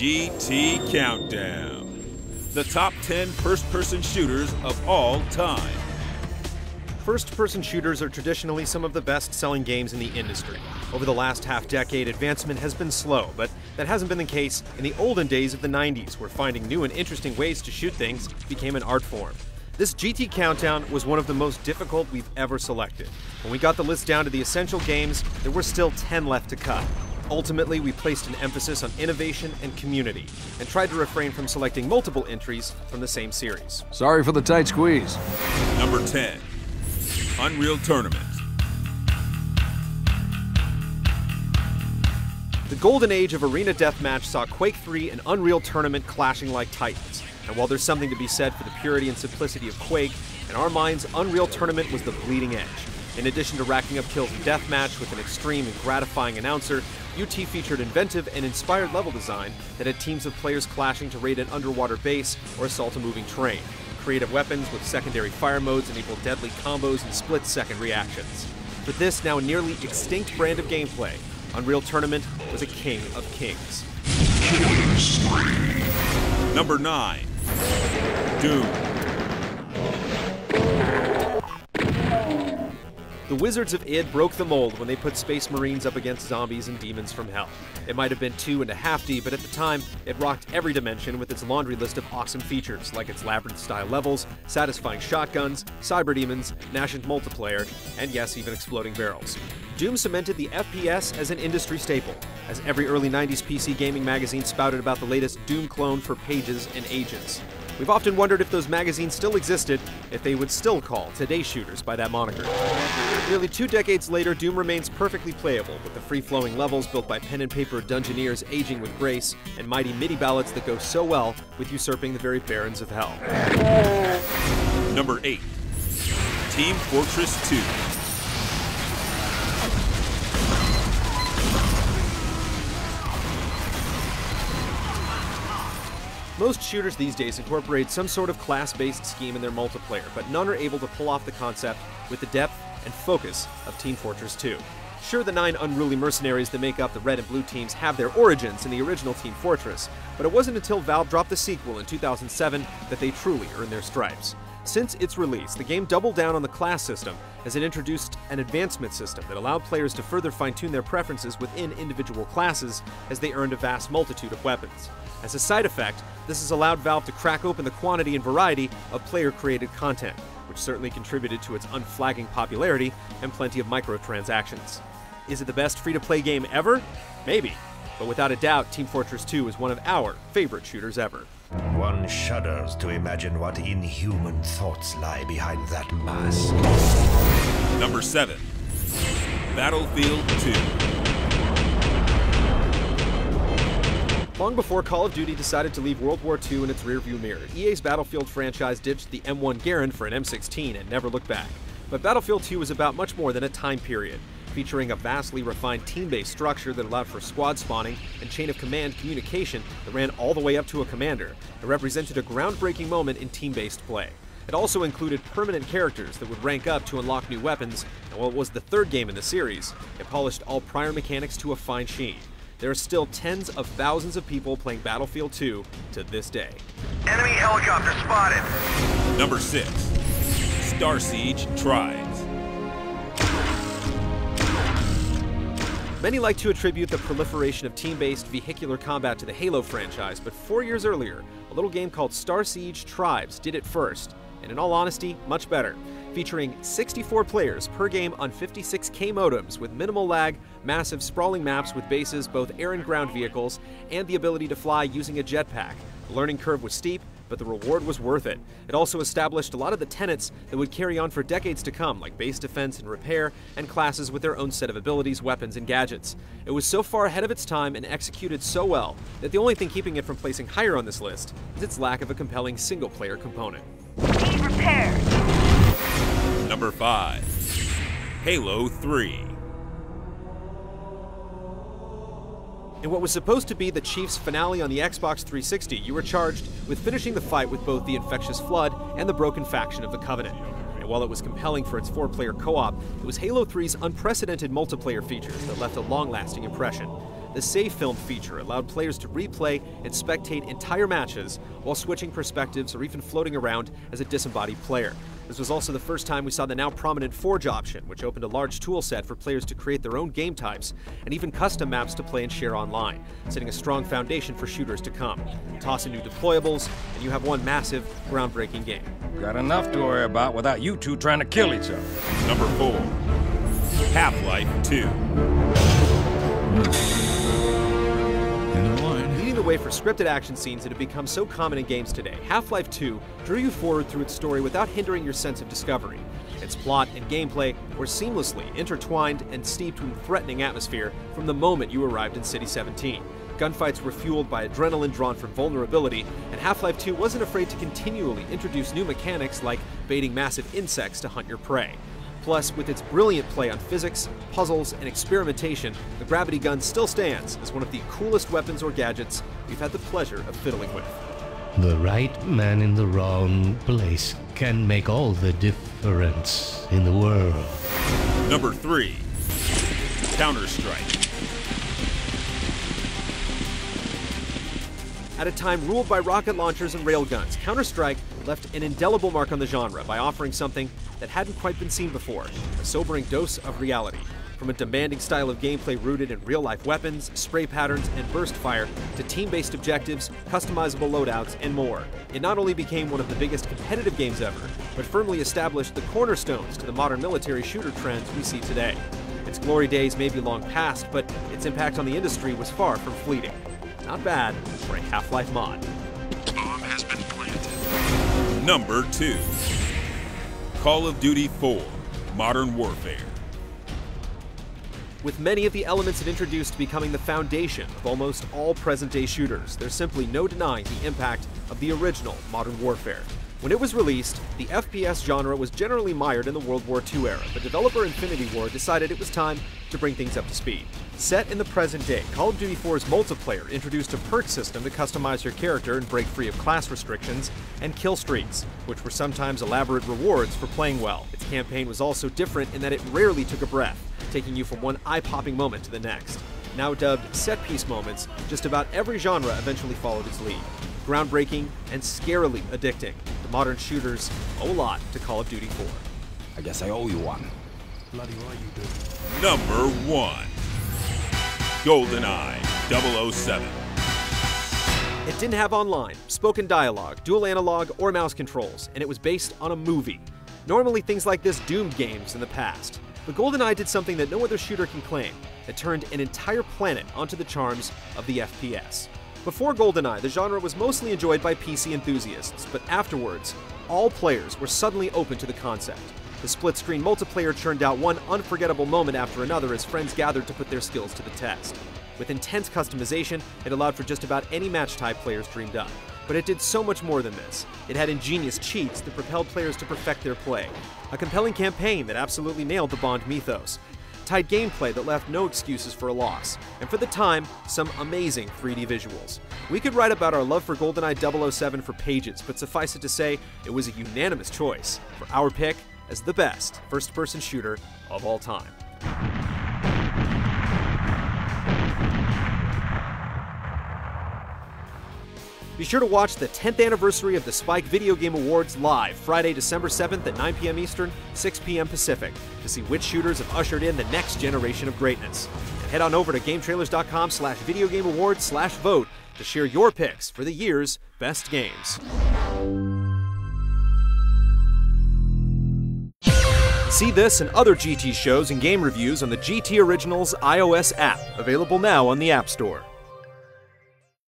GT Countdown. The top 10 first-person shooters of all time. First-person shooters are traditionally some of the best-selling games in the industry. Over the last half-decade, advancement has been slow, but that hasn't been the case in the olden days of the 90s, where finding new and interesting ways to shoot things became an art form. This GT Countdown was one of the most difficult we've ever selected. When we got the list down to the essential games, there were still 10 left to cut. Ultimately, we placed an emphasis on innovation and community, and tried to refrain from selecting multiple entries from the same series. Sorry for the tight squeeze. Number 10. Unreal Tournament. The golden age of arena deathmatch saw Quake 3 and Unreal Tournament clashing like titans. And while there's something to be said for the purity and simplicity of Quake, in our minds, Unreal Tournament was the bleeding edge. In addition to racking up kills in deathmatch with an extreme and gratifying announcer, UT featured inventive and inspired level design that had teams of players clashing to raid an underwater base or assault a moving train. Creative weapons with secondary fire modes enable deadly combos and split-second reactions. For this now nearly extinct brand of gameplay, Unreal Tournament was a king of kings. Number 9. Doom. The Wizards of id broke the mold when they put Space Marines up against zombies and demons from hell. It might have been 2.5D, but at the time, it rocked every dimension with its laundry list of awesome features, like its labyrinth-style levels, satisfying shotguns, cyber demons, nascent multiplayer, and yes, even exploding barrels. Doom cemented the FPS as an industry staple, as every early 90s PC gaming magazine spouted about the latest Doom clone for pages and ages. We've often wondered if those magazines still existed, if they would still call today's shooters by that moniker. Nearly 2 decades later, Doom remains perfectly playable, with the free-flowing levels built by pen-and-paper dungeoneers aging with grace, and mighty MIDI ballots that go so well with usurping the very barons of hell. Number 8. Team Fortress 2. Most shooters these days incorporate some sort of class-based scheme in their multiplayer, but none are able to pull off the concept with the depth and focus of Team Fortress 2. Sure, the 9 unruly mercenaries that make up the red and blue teams have their origins in the original Team Fortress, but it wasn't until Valve dropped the sequel in 2007 that they truly earned their stripes. Since its release, the game doubled down on the class system as it introduced an advancement system that allowed players to further fine-tune their preferences within individual classes as they earned a vast multitude of weapons. As a side effect, this has allowed Valve to crack open the quantity and variety of player-created content, which certainly contributed to its unflagging popularity and plenty of microtransactions. Is it the best free-to-play game ever? Maybe, but without a doubt, Team Fortress 2 is one of our favorite shooters ever. One shudders to imagine what inhuman thoughts lie behind that mask. Number 7. Battlefield 2. Long before Call of Duty decided to leave World War II in its rearview mirror, EA's Battlefield franchise ditched the M1 Garand for an M16 and never looked back. But Battlefield 2 was about much more than a time period, featuring a vastly refined team-based structure that allowed for squad spawning and chain-of-command communication that ran all the way up to a commander. It represented a groundbreaking moment in team-based play. It also included permanent characters that would rank up to unlock new weapons, and while it was the 3rd game in the series, it polished all prior mechanics to a fine sheen. There are still tens of thousands of people playing Battlefield 2 to this day. Enemy helicopter spotted. Number 6. Star Siege Tribes. Many like to attribute the proliferation of team-based vehicular combat to the Halo franchise, but 4 years earlier, a little game called Star Siege Tribes did it first, and in all honesty, much better. Featuring 64 players per game on 56K modems with minimal lag, massive sprawling maps with bases, both air and ground vehicles, and the ability to fly using a jetpack. The learning curve was steep, but the reward was worth it. It also established a lot of the tenets that would carry on for decades to come, like base defense and repair, and classes with their own set of abilities, weapons, and gadgets. It was so far ahead of its time and executed so well that the only thing keeping it from placing higher on this list is its lack of a compelling single-player component. Need repairs. Number 5. Halo 3. In what was supposed to be the Chief's finale on the Xbox 360, you were charged with finishing the fight with both the Infectious Flood and the Broken Faction of the Covenant. And while it was compelling for its 4-player co-op, it was Halo 3's unprecedented multiplayer features that left a long-lasting impression. The Save Film feature allowed players to replay and spectate entire matches while switching perspectives or even floating around as a disembodied player. This was also the first time we saw the now prominent Forge option, which opened a large toolset for players to create their own game types and even custom maps to play and share online, setting a strong foundation for shooters to come. Toss in new deployables, and you have one massive, groundbreaking game. Got enough to worry about without you two trying to kill each other. Number 4. Half-Life 2. Leading the way for scripted action scenes that have become so common in games today, Half-Life 2 drew you forward through its story without hindering your sense of discovery. Its plot and gameplay were seamlessly intertwined and steeped in threatening atmosphere from the moment you arrived in City 17. Gunfights were fueled by adrenaline drawn from vulnerability, and Half-Life 2 wasn't afraid to continually introduce new mechanics like baiting massive insects to hunt your prey. Plus, with its brilliant play on physics, puzzles, and experimentation, the gravity gun still stands as one of the coolest weapons or gadgets we've had the pleasure of fiddling with. The right man in the wrong place can make all the difference in the world. Number 3. Counter-Strike. At a time ruled by rocket launchers and railguns, Counter-Strike left an indelible mark on the genre by offering something that hadn't quite been seen before, a sobering dose of reality. From a demanding style of gameplay rooted in real-life weapons, spray patterns, and burst fire, to team-based objectives, customizable loadouts, and more. It not only became one of the biggest competitive games ever, but firmly established the cornerstones to the modern military shooter trends we see today. Its glory days may be long past, but its impact on the industry was far from fleeting. Not bad for a Half-Life mod. Bomb has been planted. Number 2. Call of Duty 4. Modern Warfare. With many of the elements it introduced becoming the foundation of almost all present-day shooters, there's simply no denying the impact of the original Modern Warfare. When it was released, the FPS genre was generally mired in the World War II era, but developer Infinity Ward decided it was time to bring things up to speed. Set in the present day, Call of Duty 4's multiplayer introduced a perk system to customize your character and break free of class restrictions, and kill streaks, which were sometimes elaborate rewards for playing well. Its campaign was also different in that it rarely took a breath, taking you from one eye-popping moment to the next. Now dubbed set-piece moments, just about every genre eventually followed its lead. Groundbreaking and scarily addicting, the modern shooters owe a lot to Call of Duty 4. I guess I owe you one. Bloody right you do. Number 1. GoldenEye 007. It didn't have online, spoken dialogue, dual analog, or mouse controls, and it was based on a movie. Normally things like this doomed games in the past, but GoldenEye did something that no other shooter can claim. It turned an entire planet onto the charms of the FPS. Before GoldenEye, the genre was mostly enjoyed by PC enthusiasts, but afterwards, all players were suddenly open to the concept. The split-screen multiplayer churned out one unforgettable moment after another as friends gathered to put their skills to the test. With intense customization, it allowed for just about any match type players dreamed up. But it did so much more than this. It had ingenious cheats that propelled players to perfect their play, a compelling campaign that absolutely nailed the Bond mythos, tight gameplay that left no excuses for a loss, and for the time, some amazing 3D visuals. We could write about our love for GoldenEye 007 for pages, but suffice it to say, it was a unanimous choice for our pick as the best first-person shooter of all time. Be sure to watch the 10th anniversary of the Spike Video Game Awards live Friday, December 7th at 9 p.m. Eastern, 6 p.m. Pacific to see which shooters have ushered in the next generation of greatness. And head on over to GameTrailers.com/videogameawards/vote to share your picks for the year's best games. See this and other GT shows and game reviews on the GT Originals iOS app, available now on the App Store.